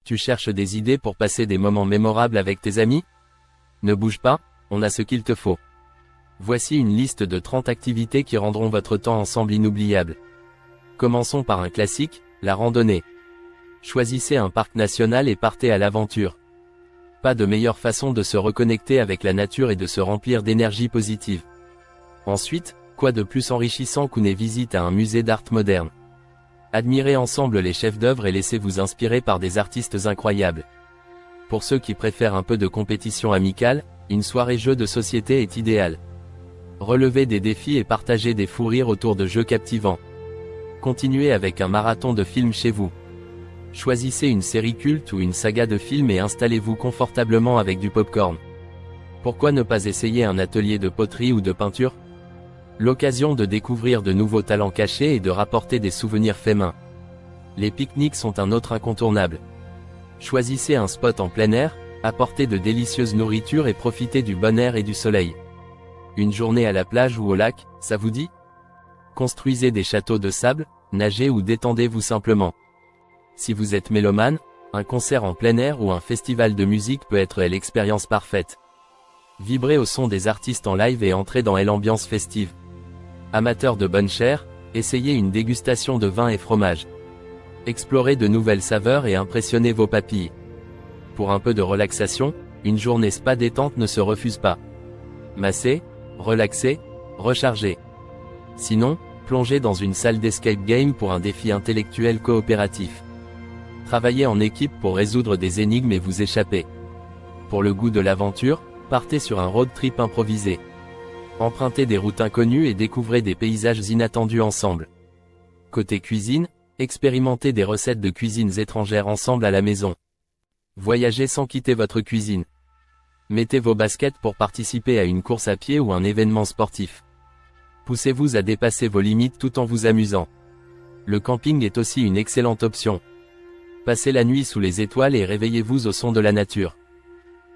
Tu cherches des idées pour passer des moments mémorables avec tes amis? Ne bouge pas, on a ce qu'il te faut. Voici une liste de 30 activités qui rendront votre temps ensemble inoubliable. Commençons par un classique, la randonnée. Choisissez un parc national et partez à l'aventure. Pas de meilleure façon de se reconnecter avec la nature et de se remplir d'énergie positive. Ensuite, quoi de plus enrichissant qu'une visite à un musée d'art moderne? Admirez ensemble les chefs-d'œuvre et laissez-vous inspirer par des artistes incroyables. Pour ceux qui préfèrent un peu de compétition amicale, une soirée jeu de société est idéale. Relevez des défis et partagez des fous rires autour de jeux captivants. Continuez avec un marathon de films chez vous. Choisissez une série culte ou une saga de films et installez-vous confortablement avec du popcorn. Pourquoi ne pas essayer un atelier de poterie ou de peinture? L'occasion de découvrir de nouveaux talents cachés et de rapporter des souvenirs faits main. Les pique-niques sont un autre incontournable. Choisissez un spot en plein air, apportez de délicieuses nourritures et profitez du bon air et du soleil. Une journée à la plage ou au lac, ça vous dit? Construisez des châteaux de sable, nagez ou détendez-vous simplement. Si vous êtes mélomane, un concert en plein air ou un festival de musique peut être l'expérience parfaite. Vibrez au son des artistes en live et entrez dans l'ambiance festive. Amateurs de bonne chair, essayez une dégustation de vin et fromage. Explorez de nouvelles saveurs et impressionnez vos papilles. Pour un peu de relaxation, une journée spa détente ne se refuse pas. Massez, relaxez, rechargez. Sinon, plongez dans une salle d'escape game pour un défi intellectuel coopératif. Travaillez en équipe pour résoudre des énigmes et vous échapper. Pour le goût de l'aventure, partez sur un road trip improvisé. Empruntez des routes inconnues et découvrez des paysages inattendus ensemble. Côté cuisine, expérimentez des recettes de cuisines étrangères ensemble à la maison. Voyagez sans quitter votre cuisine. Mettez vos baskets pour participer à une course à pied ou un événement sportif. Poussez-vous à dépasser vos limites tout en vous amusant. Le camping est aussi une excellente option. Passez la nuit sous les étoiles et réveillez-vous au son de la nature.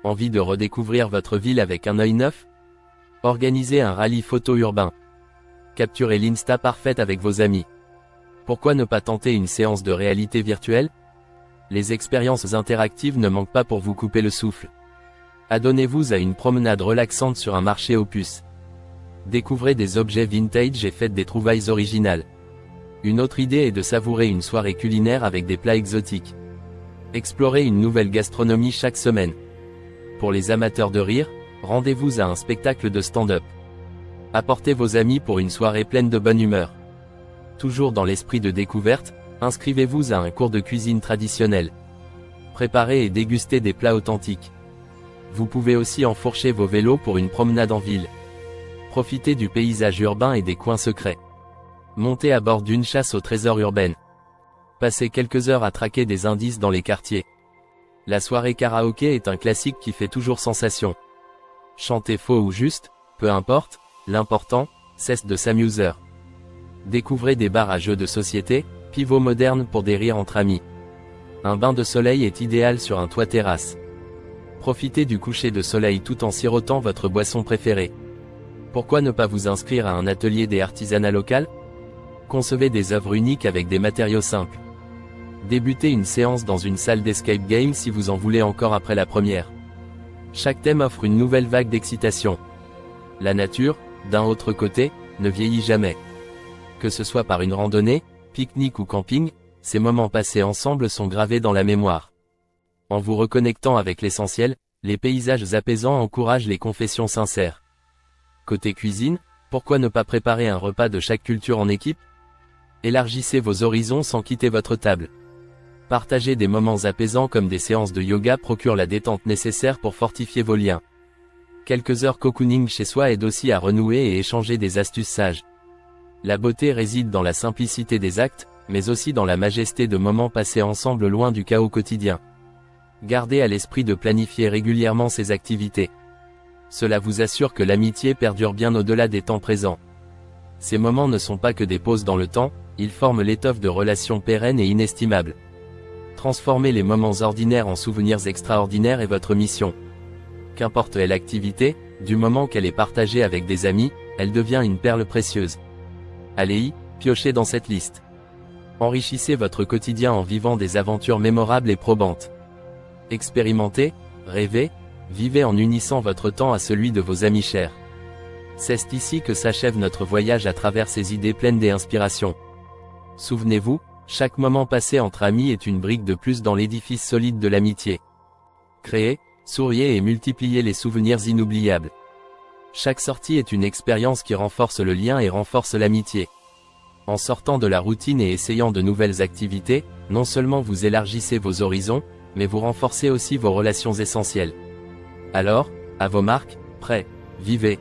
Envie de redécouvrir votre ville avec un œil neuf? Organisez un rallye photo urbain. Capturez l'insta parfaite avec vos amis. Pourquoi ne pas tenter une séance de réalité virtuelle? Les expériences interactives ne manquent pas pour vous couper le souffle. Adonnez-vous à une promenade relaxante sur un marché aux puces. Découvrez des objets vintage et faites des trouvailles originales. Une autre idée est de savourer une soirée culinaire avec des plats exotiques. Explorez une nouvelle gastronomie chaque semaine. Pour les amateurs de rire, rendez-vous à un spectacle de stand-up. Apportez vos amis pour une soirée pleine de bonne humeur. Toujours dans l'esprit de découverte, inscrivez-vous à un cours de cuisine traditionnelle. Préparez et dégustez des plats authentiques. Vous pouvez aussi enfourcher vos vélos pour une promenade en ville. Profitez du paysage urbain et des coins secrets. Montez à bord d'une chasse au trésor urbaine. Passez quelques heures à traquer des indices dans les quartiers. La soirée karaoké est un classique qui fait toujours sensation. Chantez faux ou juste, peu importe, l'important, c'est de s'amuser. Découvrez des bars à jeux de société, pivots modernes pour des rires entre amis. Un bain de soleil est idéal sur un toit terrasse. Profitez du coucher de soleil tout en sirotant votre boisson préférée. Pourquoi ne pas vous inscrire à un atelier des artisanats locales? Concevez des œuvres uniques avec des matériaux simples. Débutez une séance dans une salle d'escape game si vous en voulez encore après la première. Chaque thème offre une nouvelle vague d'excitation. La nature, d'un autre côté, ne vieillit jamais. Que ce soit par une randonnée, pique-nique ou camping, ces moments passés ensemble sont gravés dans la mémoire. En vous reconnectant avec l'essentiel, les paysages apaisants encouragent les confessions sincères. Côté cuisine, pourquoi ne pas préparer un repas de chaque culture en équipe? Élargissez vos horizons sans quitter votre table. Partager des moments apaisants comme des séances de yoga procurent la détente nécessaire pour fortifier vos liens. Quelques heures cocooning chez soi aident aussi à renouer et échanger des astuces sages. La beauté réside dans la simplicité des actes, mais aussi dans la majesté de moments passés ensemble loin du chaos quotidien. Gardez à l'esprit de planifier régulièrement ces activités. Cela vous assure que l'amitié perdure bien au-delà des temps présents. Ces moments ne sont pas que des pauses dans le temps, ils forment l'étoffe de relations pérennes et inestimables. Transformer les moments ordinaires en souvenirs extraordinaires est votre mission. Qu'importe l'activité, du moment qu'elle est partagée avec des amis, elle devient une perle précieuse. Allez-y, piochez dans cette liste. Enrichissez votre quotidien en vivant des aventures mémorables et probantes. Expérimentez, rêvez, vivez en unissant votre temps à celui de vos amis chers. C'est ici que s'achève notre voyage à travers ces idées pleines d'inspiration. Souvenez-vous, chaque moment passé entre amis est une brique de plus dans l'édifice solide de l'amitié. Créez, souriez et multipliez les souvenirs inoubliables. Chaque sortie est une expérience qui renforce le lien et renforce l'amitié. En sortant de la routine et essayant de nouvelles activités, non seulement vous élargissez vos horizons, mais vous renforcez aussi vos relations essentielles. Alors, à vos marques, prêts, vivez.